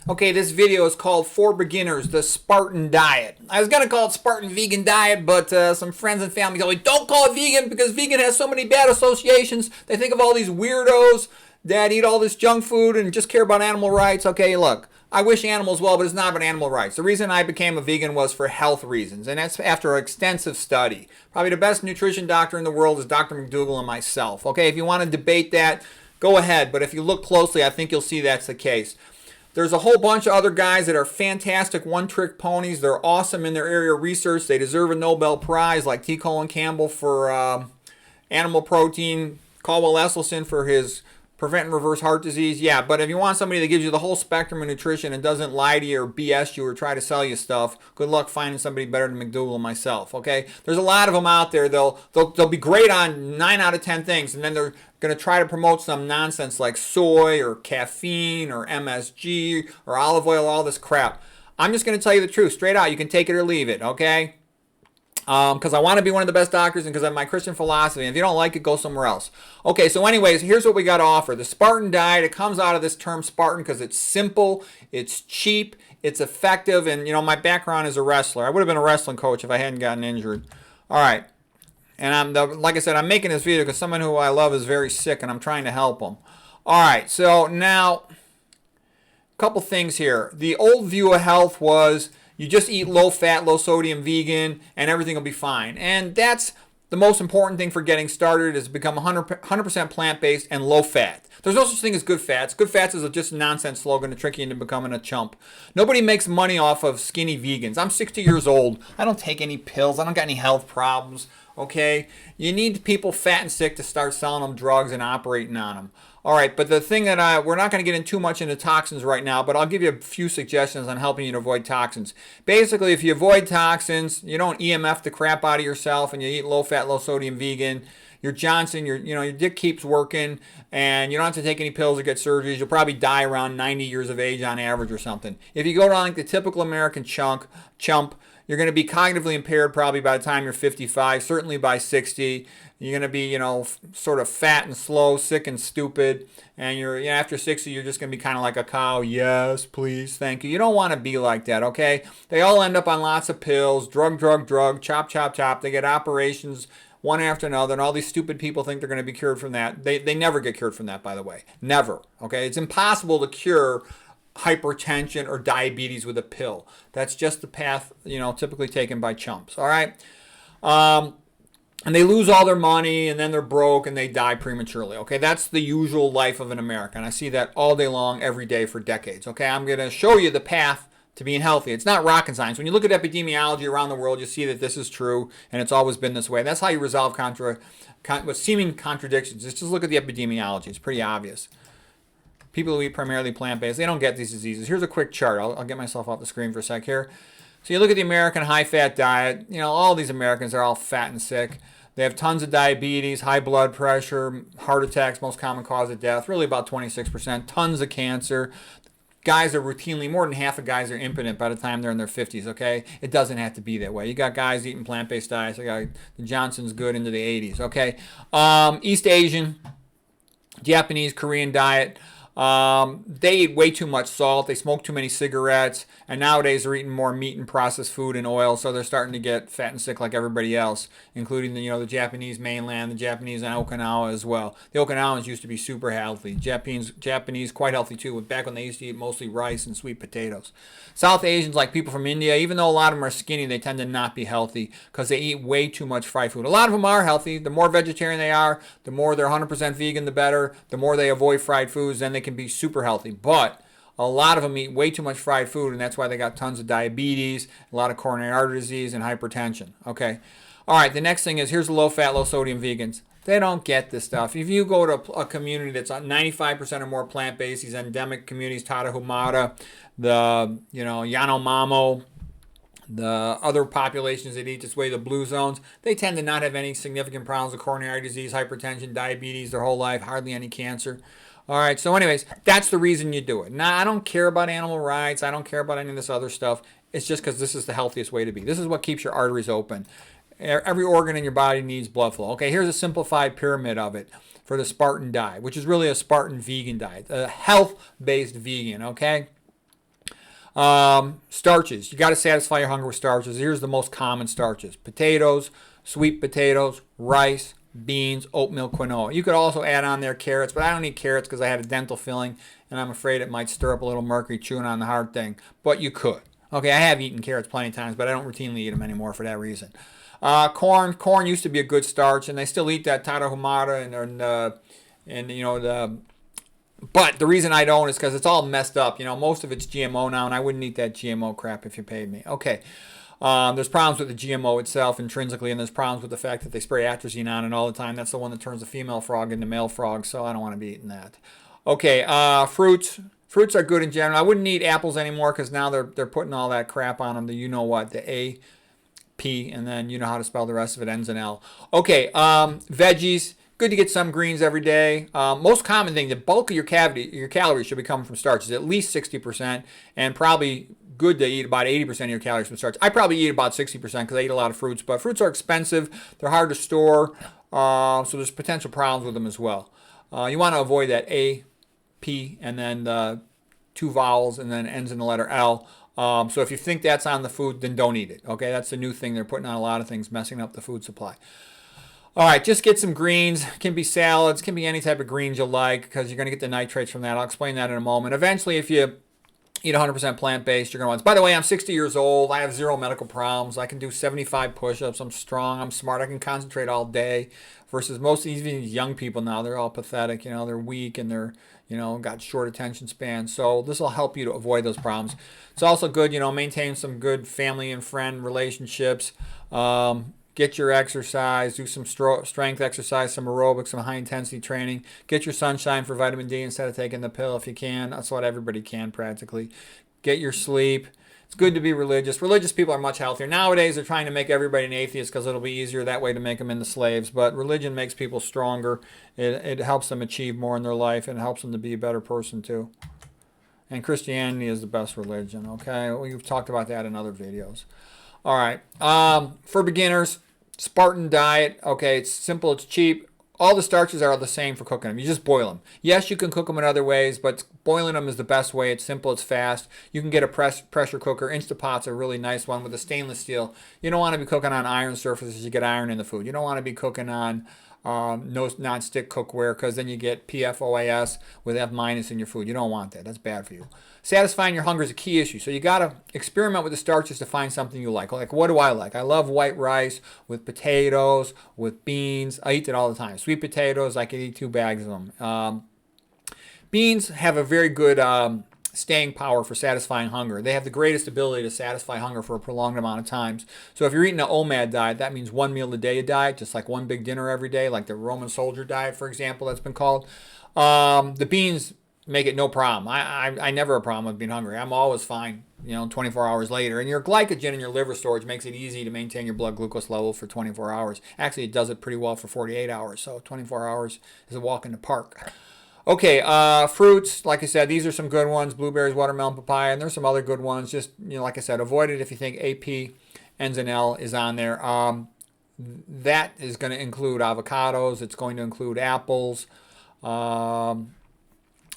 Okay, this video is called For Beginners, the Spartan Diet. I was going to call it Spartan Vegan Diet, but some friends and family told me, don't call it vegan because vegan has so many bad associations. They think of all these weirdos that eat all this junk food and just care about animal rights. Okay, look, I wish animals well, but it's not about animal rights. The reason I became a vegan was for health reasons, and that's after extensive study. Probably the best nutrition doctor in the world is Dr. McDougall and myself. Okay, if you want to debate that, go ahead, but if you look closely, I think you'll see that's the case. There's a whole bunch of other guys that are fantastic one-trick ponies. They're awesome in their area of research. They deserve a Nobel Prize, like T. Colin Campbell for animal protein, Caldwell Esselstyn for his prevent and reverse heart disease. Yeah, but if you want somebody that gives you the whole spectrum of nutrition and doesn't lie to you or BS you or try to sell you stuff, good luck finding somebody better than McDougall and myself, okay? There's a lot of them out there. They'll be great on 9 out of 10 things, and then they're going to try to promote some nonsense like soy or caffeine or MSG or olive oil, all this crap. I'm just going to tell you the truth straight out. You can take it or leave it, okay? Because I want to be one of the best doctors and because I have my Christian philosophy. And if you don't like it, go somewhere else. Okay, so anyways, here's what we got to offer. The Spartan diet, it comes out of this term Spartan because it's simple, it's cheap, it's effective, and, you know, my background is a wrestler. I would have been a wrestling coach if I hadn't gotten injured. All right. And like I said, I'm making this video because someone who I love is very sick and I'm trying to help him. All right, so now, a couple things here. The old view of health was you just eat low-fat, low-sodium vegan, and everything will be fine. And that's the most important thing for getting started is become 100% plant-based and low-fat. There's no such thing as good fats. Good fats is just a nonsense slogan to trick you into becoming a chump. Nobody makes money off of skinny vegans. I'm 60 years old. I don't take any pills. I don't got any health problems. Okay? You need people fat and sick to start selling them drugs and operating on them. All right, but the thing that we're not going to get in too much into toxins right now, but I'll give you a few suggestions on helping you to avoid toxins. Basically, if you avoid toxins, you don't EMF the crap out of yourself, and you eat low-fat, low-sodium vegan, your Johnson, your dick keeps working, and you don't have to take any pills or get surgeries. You'll probably die around 90 years of age on average or something. If you go down like the typical American chump, you're going to be cognitively impaired probably by the time you're 55, certainly by 60. You're going to be, sort of fat and slow, sick and stupid. And after 60, you're just going to be kind of like a cow. Yes, please, thank you. You don't want to be like that, okay? They all end up on lots of pills, drug, chop, chop, chop. They get operations one after another, and all these stupid people think they're going to be cured from that. They never get cured from that, by the way. Never, okay? It's impossible to cure hypertension or diabetes with a pill. That's just the path, typically taken by chumps, all right? And they lose all their money, and then they're broke, and they die prematurely, okay? That's the usual life of an American. I see that all day long, every day for decades, okay? I'm going to show you the path to being healthy. It's not rocket science. When you look at epidemiology around the world, you see that this is true, and it's always been this way. That's how you resolve seeming contradictions. Just look at the epidemiology. It's pretty obvious. People who eat primarily plant-based, they don't get these diseases. Here's a quick chart. I'll get myself off the screen for a sec here. So you look at the American high-fat diet. All these Americans are all fat and sick. They have tons of diabetes, high blood pressure, heart attacks, most common cause of death, really about 26%. Tons of cancer. Guys are routinely, more than half of guys are impotent by the time they're in their 50s, okay? It doesn't have to be that way. You got guys eating plant-based diets. You got the Johnson's good into the 80s, okay? East Asian, Japanese, Korean diet. They eat way too much salt. They smoke too many cigarettes. And nowadays they're eating more meat and processed food and oil. So they're starting to get fat and sick like everybody else, including the Japanese mainland, the Japanese on Okinawa as well. The Okinawans used to be super healthy. Japanese quite healthy too, back when they used to eat mostly rice and sweet potatoes. South Asians, like people from India, even though a lot of them are skinny, they tend to not be healthy because they eat way too much fried food. A lot of them are healthy. The more vegetarian they are, the more they're 100% vegan, the better. The more they avoid fried foods, then they can be super healthy. But a lot of them eat way too much fried food, and that's why they got tons of diabetes, a lot of coronary artery disease, and hypertension. Okay. All right, the next thing is, here's low-fat, low-sodium vegans. They don't get this stuff. If you go to a community that's 95% or more plant-based, these endemic communities, Tarahumara, the, Yanomamo, the other populations that eat this way, the blue zones, they tend to not have any significant problems with coronary disease, hypertension, diabetes their whole life, hardly any cancer. All right, so anyways, that's the reason you do it. Now, I don't care about animal rights. I don't care about any of this other stuff. It's just because this is the healthiest way to be. This is what keeps your arteries open. Every organ in your body needs blood flow. Okay, here's a simplified pyramid of it for the Spartan diet, which is really a Spartan vegan diet, a health-based vegan, okay? Starches. You got to satisfy your hunger with starches. Here's the most common starches: potatoes, sweet potatoes, rice, beans, oatmeal, quinoa. You could also add on there carrots, but I don't eat carrots because I had a dental filling, and I'm afraid it might stir up a little mercury chewing on the hard thing. But you could. Okay, I have eaten carrots plenty of times, but I don't routinely eat them anymore for that reason. Corn used to be a good starch, and they still eat that tarahumara and you know the. But the reason I don't is because it's all messed up. You know, most of it's GMO now, and I wouldn't eat that GMO crap if you paid me. Okay. There's problems with the GMO itself intrinsically, and there's problems with the fact that they spray atrazine on it all the time. That's the one that turns the female frog into male frog, so I don't want to be eating that. Okay, fruits. Fruits are good in general. I wouldn't eat apples anymore because now they're putting all that crap on them. The you know what, the A, P, and then you know how to spell the rest of it, ends in L. Okay, veggies. Good to get some greens every day. Most common thing, the bulk of your calories should be coming from starches, at least 60%, and probably good to eat about 80% of your calories from starch. I probably eat about 60% because I eat a lot of fruits, but fruits are expensive. They're hard to store, so there's potential problems with them as well. You want to avoid that A, P, and then the two vowels, and then ends in the letter L. So if you think that's on the food, then don't eat it. Okay, that's the new thing they're putting on a lot of things, messing up the food supply. All right, just get some greens. Can be salads, can be any type of greens you like because you're going to get the nitrates from that. I'll explain that in a moment. Eventually, if you eat 100% plant-based, you're going to want. By the way, I'm 60 years old. I have zero medical problems. I can do 75 push-ups. I'm strong. I'm smart. I can concentrate all day. Versus most even these young people now, they're all pathetic. You know, they're weak and they're got short attention spans. So this will help you to avoid those problems. It's also good, maintain some good family and friend relationships. Get your exercise, do some strength exercise, some aerobics, some high-intensity training. Get your sunshine for vitamin D instead of taking the pill if you can. That's what everybody can practically. Get your sleep. It's good to be religious. Religious people are much healthier. Nowadays, they're trying to make everybody an atheist because it'll be easier that way to make them into slaves. But religion makes people stronger. It helps them achieve more in their life, and it helps them to be a better person, too. And Christianity is the best religion, okay? We've talked about that in other videos. All right. For beginners, Spartan diet. Okay, it's simple. It's cheap. All the starches are the same for cooking them. You just boil them. Yes, you can cook them in other ways, but boiling them is the best way. It's simple. It's fast. You can get a pressure cooker. Instapot's a really nice one with a stainless steel. You don't want to be cooking on iron surfaces. You get iron in the food. You don't want to be cooking on no non-stick cookware because then you get PFOAS with F- in your food. You don't want that. That's bad for you. Satisfying your hunger is a key issue. So you got to experiment with the starches to find something you like. Like, what do I like? I love white rice with potatoes, with beans. I eat it all the time. Sweet potatoes, I could eat 2 bags of them. Beans have a very good staying power for satisfying hunger. They have the greatest ability to satisfy hunger for a prolonged amount of times. So if you're eating an OMAD diet, that means 1 meal a day diet, just like 1 big dinner every day, like the Roman soldier diet, for example, that's been called. The beans make it no problem. I never have a problem with being hungry. I'm always fine, 24 hours later. And your glycogen in your liver storage makes it easy to maintain your blood glucose level for 24 hours. Actually, it does it pretty well for 48 hours. So 24 hours is a walk in the park. Okay, fruits, like I said, these are some good ones. Blueberries, watermelon, papaya, and there's some other good ones. Just, like I said, avoid it if you think AP ends in L is on there. That is going to include avocados. It's going to include apples.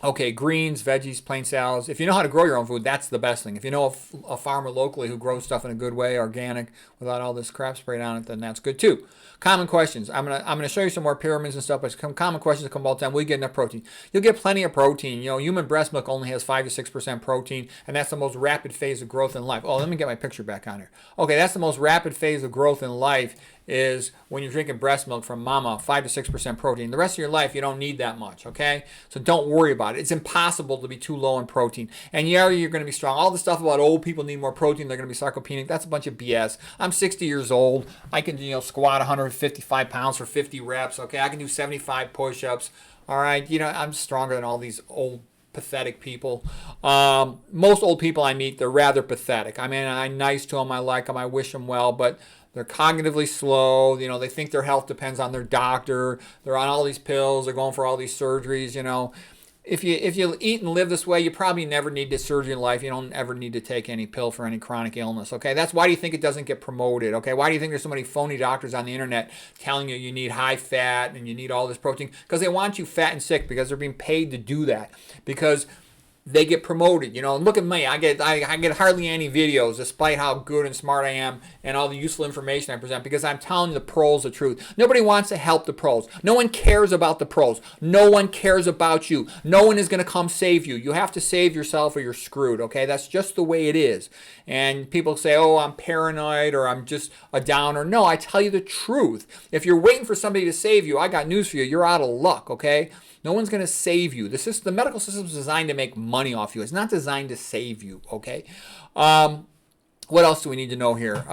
Okay, greens, veggies, plain salads. If you know how to grow your own food, that's the best thing. If you know a farmer locally who grows stuff in a good way, organic, without all this crap sprayed on it, then that's good too. Common questions. I'm gonna show you some more pyramids and stuff, but some common questions that come all the time. Will you get enough protein? You'll get plenty of protein. Human breast milk only has 5 to 6% protein, and that's the most rapid phase of growth in life. Oh, let me get my picture back on here. Okay, that's the most rapid phase of growth in life is when you're drinking breast milk from mama, 5 to 6% protein. The rest of your life, you don't need that much, okay? So don't worry about it. It's impossible to be too low in protein. And yeah, you're going to be strong. All the stuff about old people need more protein, they're going to be sarcopenic, that's a bunch of BS. I'm 60 years old. I can, squat 155 pounds for 50 reps, okay? I can do 75 push-ups, all right? I'm stronger than all these old pathetic people. Most old people I meet, they're rather pathetic. I mean, I'm nice to them. I like them. I wish them well, but they're cognitively slow. They think their health depends on their doctor. They're on all these pills. They're going for all these surgeries. If you eat and live this way, you probably never need this surgery in life. You don't ever need to take any pill for any chronic illness. Okay, that's why do you think it doesn't get promoted? Okay, why do you think there's so many phony doctors on the internet telling you need high fat and you need all this protein? Because they want you fat and sick because they're being paid to do that. Because they get promoted. You know, and look at me. I get hardly any videos, despite how good and smart I am and all the useful information I present, because I'm telling the pros the truth. Nobody wants to help the pros. No one cares about the pros. No one cares about you. No one is going to come save you. You have to save yourself or you're screwed, okay? That's just the way it is. And people say, oh, I'm paranoid or I'm just a downer. No, I tell you the truth. If you're waiting for somebody to save you, I got news for you. You're out of luck, okay? No one's going to save you. The medical system is designed to make money off you. It's not designed to save you, okay? What else do we need to know here?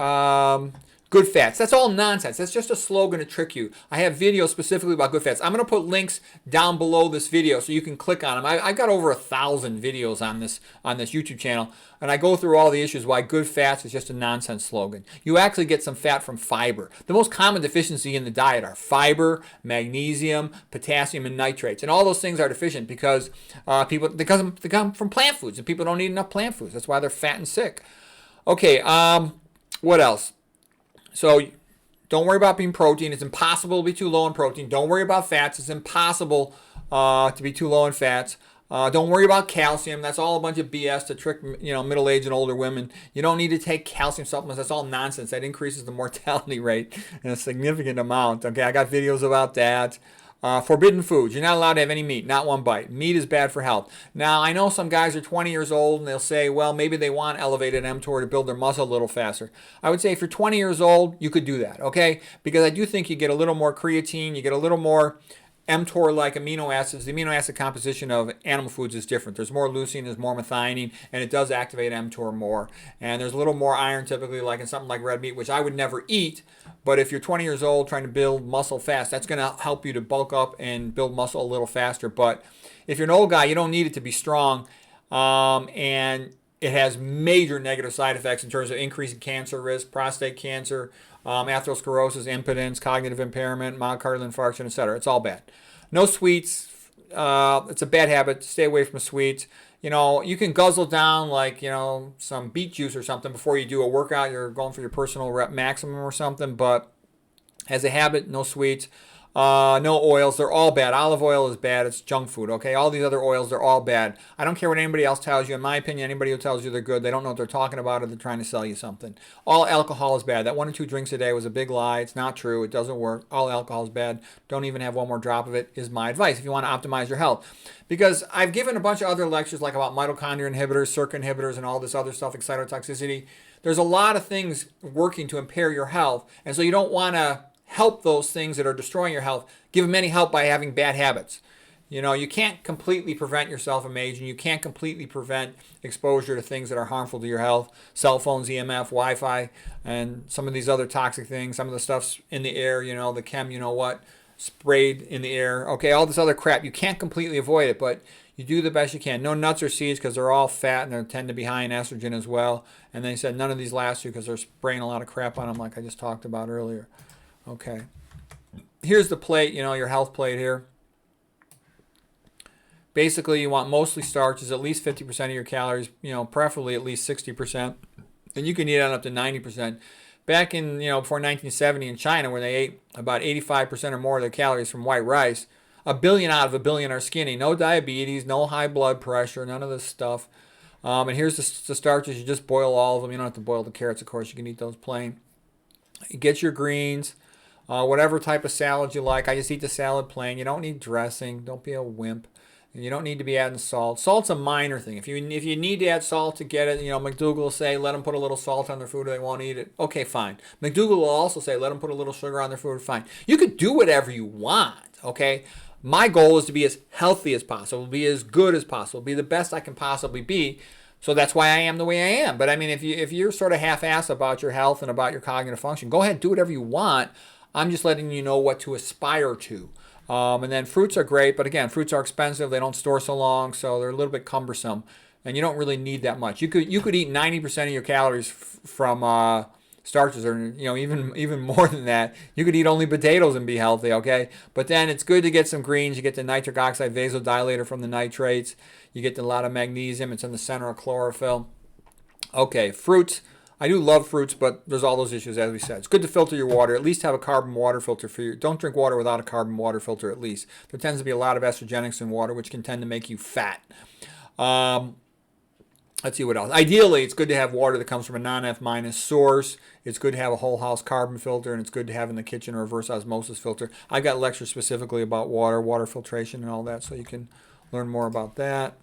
Good fats. That's all nonsense. That's just a slogan to trick you. I have videos specifically about good fats. I'm going to put links down below this video so you can click on them. I've got over 1,000 videos on this YouTube channel, and I go through all the issues why good fats is just a nonsense slogan. You actually get some fat from fiber. The most common deficiency in the diet are fiber, magnesium, potassium, and nitrates. And all those things are deficient because they come from plant foods, and people don't eat enough plant foods. That's why they're fat and sick. Okay, what else? So don't worry about being protein. It's impossible to be too low in protein. Don't worry about fats. It's impossible to be too low in fats. Don't worry about calcium. That's all a bunch of BS to trick middle-aged and older women. You don't need to take calcium supplements. That's all nonsense. That increases the mortality rate in a significant amount. Okay, I got videos about that. Forbidden foods. You're not allowed to have any meat, not one bite. Meat is bad for health. Now, I know some guys are 20 years old and they'll say, well, maybe they want elevated mTOR to build their muscle a little faster. I would say if you're 20 years old, you could do that, okay? Because I do think you get a little more creatine, you get a little more mTOR-like amino acids. The amino acid composition of animal foods is different. There's more leucine, there's more methionine, and it does activate mTOR more. And there's a little more iron typically, like in something like red meat, which I would never eat. But if you're 20 years old trying to build muscle fast, that's going to help you to bulk up and build muscle a little faster. But if you're an old guy, you don't need it to be strong. And it has major negative side effects in terms of increasing cancer risk, prostate cancer, atherosclerosis, impotence, cognitive impairment, myocardial infarction, etc. It's all bad. No sweets. It's a bad habit. Stay away from sweets. You know, you can guzzle down some beet juice or something before you do a workout. You're going for your personal rep maximum or something. But as a habit, no sweets. No oils. They're all bad. Olive oil is bad. It's junk food, okay? All these other oils, they're all bad. I don't care what anybody else tells you. In my opinion, anybody who tells you they're good, they don't know what they're talking about or they're trying to sell you something. All alcohol is bad. That 1 or 2 drinks a day was a big lie. It's not true. It doesn't work. All alcohol is bad. Don't even have one more drop of it is my advice if you want to optimize your health. Because I've given a bunch of other lectures like about mitochondria inhibitors, circuit inhibitors, and all this other stuff, excitotoxicity. There's a lot of things working to impair your health. And so you don't want to help those things that are destroying your health. Give them any help by having bad habits. You know, you can't completely prevent yourself from aging. You can't completely prevent exposure to things that are harmful to your health. Cell phones, EMF, Wi-Fi, and some of these other toxic things. Some of the stuff's in the air, the chem, sprayed in the air. Okay, all this other crap. You can't completely avoid it, but you do the best you can. No nuts or seeds because they're all fat and they tend to be high in estrogen as well. And they said none of these last you because they're spraying a lot of crap on them like I just talked about earlier. Okay, here's the plate, your health plate here. Basically, you want mostly starches, at least 50% of your calories, preferably at least 60%. And you can eat on up to 90%. Back in, before 1970 in China, where they ate about 85% or more of their calories from white rice, 1 billion out of 1 billion are skinny. No diabetes, no high blood pressure, none of this stuff. And here's the starches. You just boil all of them. You don't have to boil the carrots, of course. You can eat those plain. You get your greens. Whatever type of salad you like. I just eat the salad plain. You don't need dressing. Don't be a wimp. You don't need to be adding salt. Salt's a minor thing. If you need to add salt to get it, McDougall will say, let them put a little salt on their food or they won't eat it. Okay, fine. McDougall will also say, let them put a little sugar on their food. Fine. You could do whatever you want, okay? My goal is to be as healthy as possible, be as good as possible, be the best I can possibly be. So that's why I am the way I am. But I mean, if you're sort of half-assed about your health and about your cognitive function, go ahead, do whatever you want. I'm just letting you know what to aspire to. And then fruits are great, but again, fruits are expensive. They don't store so long, so they're a little bit cumbersome. And you don't really need that much. You could eat 90% of your calories from starches, or even more than that. You could eat only potatoes and be healthy, okay? But then it's good to get some greens. You get the nitric oxide vasodilator from the nitrates. You get a lot of magnesium. It's in the center of chlorophyll. Okay, fruits. I do love fruits, but there's all those issues, as we said. It's good to filter your water. At least have a carbon water filter for you. Don't drink water without a carbon water filter, at least. There tends to be a lot of estrogenics in water, which can tend to make you fat. Let's see what else. Ideally, it's good to have water that comes from a non-F- source. It's good to have a whole house carbon filter, and it's good to have in the kitchen a reverse osmosis filter. I got lectures specifically about water filtration and all that, so you can learn more about that.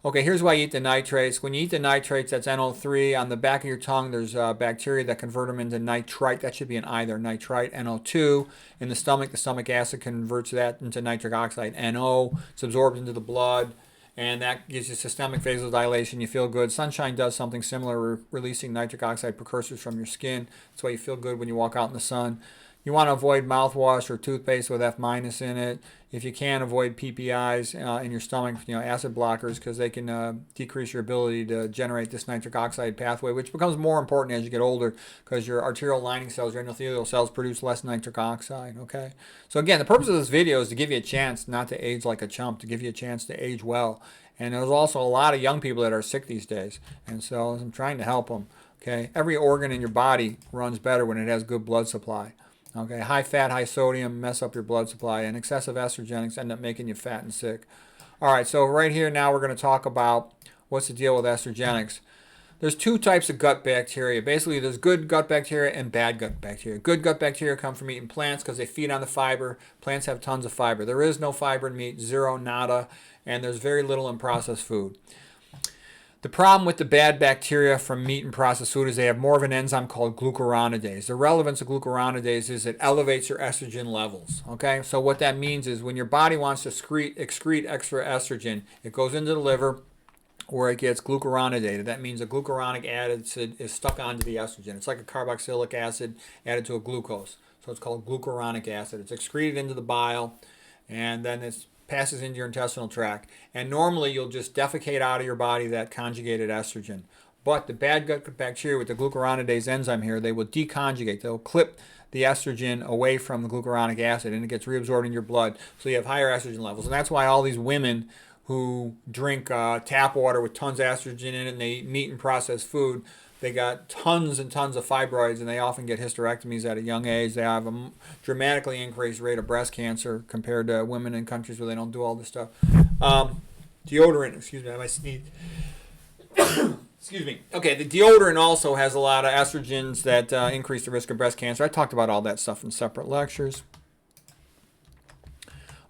Okay, here's why you eat the nitrates. When you eat the nitrates, that's NO3. On the back of your tongue, there's bacteria that convert them into nitrite. That should be an I there, nitrite, NO2. In the stomach acid converts that into nitric oxide, NO. It's absorbed into the blood, and that gives you systemic vasodilation. You feel good. Sunshine does something similar, releasing nitric oxide precursors from your skin. That's why you feel good when you walk out in the sun. You want to avoid mouthwash or toothpaste with F- in it. If you can, avoid PPIs in your stomach, acid blockers, because they can decrease your ability to generate this nitric oxide pathway, which becomes more important as you get older because your arterial lining cells, your endothelial cells produce less nitric oxide, okay? So again, the purpose of this video is to give you a chance not to age like a chump, to give you a chance to age well. And there's also a lot of young people that are sick these days, and so I'm trying to help them, okay? Every organ in your body runs better when it has good blood supply. Okay, high fat, high sodium mess up your blood supply, and excessive estrogenics end up making you fat and sick. All right, so right here now we're going to talk about what's the deal with estrogenics. There's two types of gut bacteria. Basically, there's good gut bacteria and bad gut bacteria. Good gut bacteria come from eating plants because they feed on the fiber. Plants have tons of fiber. There is no fiber in meat, zero, nada, and there's very little in processed food. The problem with the bad bacteria from meat and processed food is they have more of an enzyme called glucuronidase. The relevance of glucuronidase is it elevates your estrogen levels. Okay, so what that means is when your body wants to excrete extra estrogen, it goes into the liver where it gets glucuronidated. That means a glucuronic acid is stuck onto the estrogen. It's like a carboxylic acid added to a glucose. So it's called glucuronic acid. It's excreted into the bile, and then it's passes into your intestinal tract. And normally you'll just defecate out of your body that conjugated estrogen. But the bad gut bacteria with the glucuronidase enzyme here, they will deconjugate. They'll clip the estrogen away from the glucuronic acid, and it gets reabsorbed in your blood. So you have higher estrogen levels. And that's why all these women who drink tap water with tons of estrogen in it and they eat meat and processed food, they got tons and tons of fibroids, and they often get hysterectomies at a young age. They have a dramatically increased rate of breast cancer compared to women in countries where they don't do all this stuff. Deodorant, excuse me, I might sneeze. Excuse me. Okay, the deodorant also has a lot of estrogens that increase the risk of breast cancer. I talked about all that stuff in separate lectures.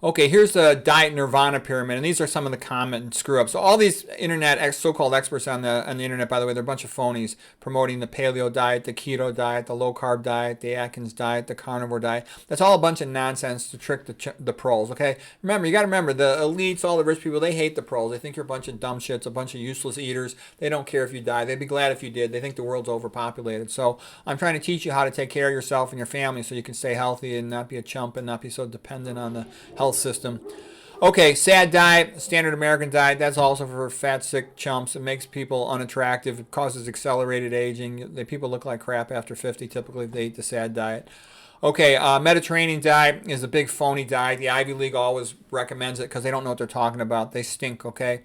Okay, here's the diet Nirvana pyramid, and these are some of the common screw-ups. So all these internet so-called experts on the internet, by the way, they're a bunch of phonies promoting the paleo diet, the keto diet, the low-carb diet, the Atkins diet, the carnivore diet. That's all a bunch of nonsense to trick the pros, okay? Remember, you got to remember, the elites, all the rich people, they hate the pros. They think you're a bunch of dumb shits, a bunch of useless eaters. They don't care if you die. They'd be glad if you did. They think the world's overpopulated. So I'm trying to teach you how to take care of yourself and your family so you can stay healthy and not be a chump and not be so dependent on the health system. Okay, SAD diet, standard American diet, that's also for fat, sick chumps. It makes people unattractive. It causes accelerated aging. People look like crap after 50 typically if they eat the SAD diet. Okay, Mediterranean diet is a big phony diet. The Ivy League always recommends it because they don't know what they're talking about. They stink, okay?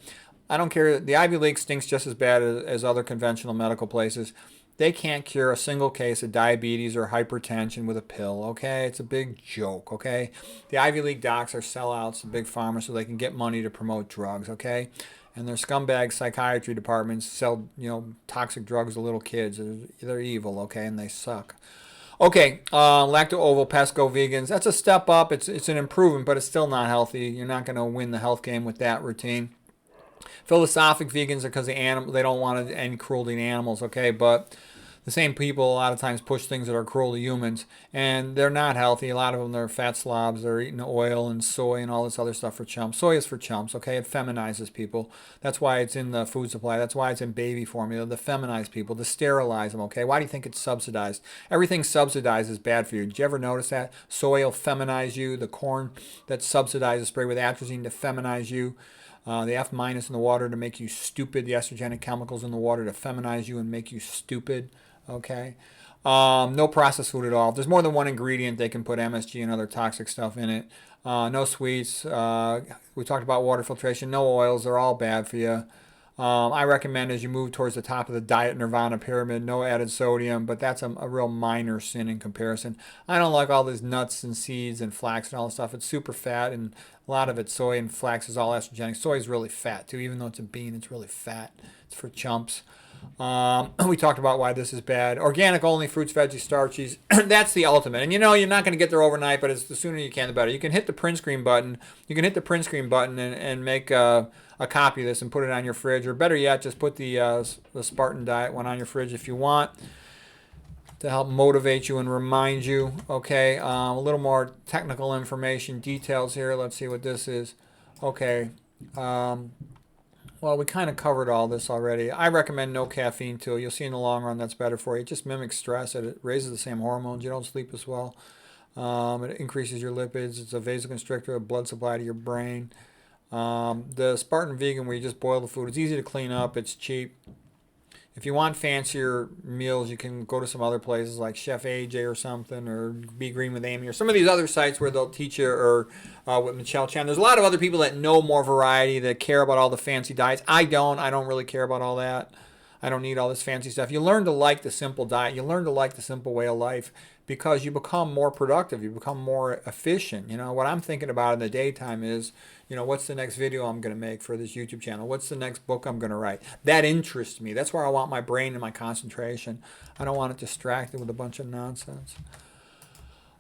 I don't care. The Ivy League stinks just as bad as other conventional medical places. They can't cure a single case of diabetes or hypertension with a pill, okay? It's a big joke, okay? The Ivy League docs are sellouts, the big pharma, so they can get money to promote drugs, okay? And their scumbag psychiatry departments sell, toxic drugs to little kids. They're evil, okay? And they suck. Okay, lacto-ovo pesco vegans. That's a step up. It's an improvement, but it's still not healthy. You're not going to win the health game with that routine. Philosophic vegans are because they don't want any cruelty to animals, okay? But the same people a lot of times push things that are cruel to humans, and they're not healthy. A lot of them, they're fat slobs. They're eating oil and soy and all this other stuff for chumps. Soy is for chumps, okay? It feminizes people. That's why it's in the food supply. That's why it's in baby formula, to feminize people, to sterilize them, okay? Why do you think it's subsidized? Everything subsidized is bad for you. Did you ever notice that? Soy will feminize you. The corn that's subsidized is sprayed with atrazine to feminize you. The F- in the water to make you stupid. The estrogenic chemicals in the water to feminize you and make you stupid. Okay. No processed food at all. If there's more than one ingredient, they can put MSG and other toxic stuff in it. No sweets. We talked about water filtration. No oils. They're all bad for you. I recommend as you move towards the top of the diet Nirvana pyramid, no added sodium, but that's a real minor sin in comparison. I don't like all these nuts and seeds and flax and all this stuff. It's super fat, and a lot of it, soy and flax, is all estrogenic. Soy is really fat too, even though it's a bean. It's really fat. It's for chumps. We talked about why this is bad. Organic only, fruits, veggies, starches. That's the ultimate. And you know, you're not going to get there overnight, but it's the sooner you can, the better. You can hit the print screen button. You can hit the print screen button and make a copy of this and put it on your fridge. Or better yet, just put the Spartan diet one on your fridge if you want, to help motivate you and remind you. Okay, a little more technical information, details here. Let's see what this is. Okay. Well, we kind of covered all this already. I recommend no caffeine too. You'll see in the long run that's better for you. It just mimics stress. It raises the same hormones. You don't sleep as well. It increases your lipids. It's a vasoconstrictor, a blood supply to your brain. The Spartan Vegan, where you just boil the food, it's easy to clean up. It's cheap. If you want fancier meals, you can go to some other places like Chef AJ or something, or Be Green with Amy, or some of these other sites where they'll teach you, or with Michelle Chan. There's a lot of other people that know more variety, that care about all the fancy diets. I don't really care about all that. I don't need all this fancy stuff. You learn to like the simple diet. You learn to like the simple way of life, because you become more productive. You become more efficient. You know, what I'm thinking about in the daytime is, you know, what's the next video I'm going to make for this YouTube channel? What's the next book I'm going to write? That interests me. That's where I want my brain and my concentration. I don't want it distracted with a bunch of nonsense.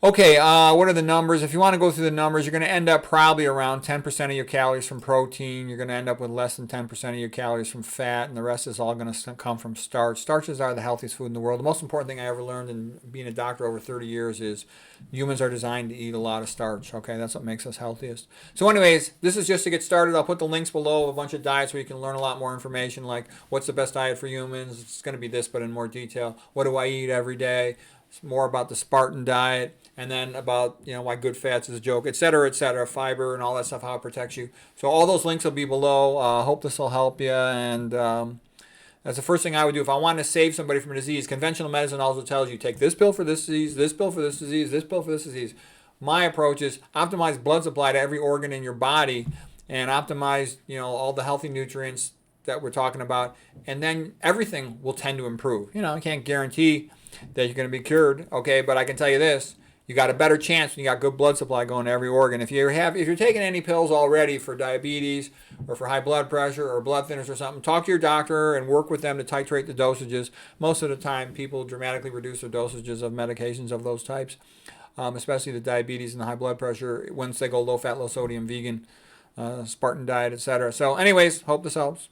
Okay, what are the numbers? If you want to go through the numbers, you're going to end up probably around 10% of your calories from protein. You're going to end up with less than 10% of your calories from fat, and the rest is all going to come from starch. Starches are the healthiest food in the world. The most important thing I ever learned in being a doctor over 30 years is humans are designed to eat a lot of starch. Okay, that's what makes us healthiest. So anyways, this is just to get started. I'll put the links below of a bunch of diets where you can learn a lot more information, like what's the best diet for humans. It's going to be this, but in more detail. What do I eat every day? It's more about the Spartan diet, and then about, you know, why good fats is a joke, etc., fiber and all that stuff, how it protects you. So all those links will be below. Hope this will help you. And that's the first thing I would do if I want to save somebody from a disease. Conventional medicine also tells you take this pill for this disease, this pill for this disease, this pill for this disease. My approach is optimize blood supply to every organ in your body, and optimize, you know, all the healthy nutrients that we're talking about, and then everything will tend to improve. You know, I can't guarantee that you're going to be cured, okay, but I can tell you this: you got a better chance when you got good blood supply going to every organ. If you're taking any pills already for diabetes or for high blood pressure or blood thinners or something, talk to your doctor and work with them to titrate the dosages. Most of the time, people dramatically reduce their dosages of medications of those types, especially the diabetes and the high blood pressure, once they go low fat, low sodium, vegan, Spartan diet, etc. So anyways, hope this helps.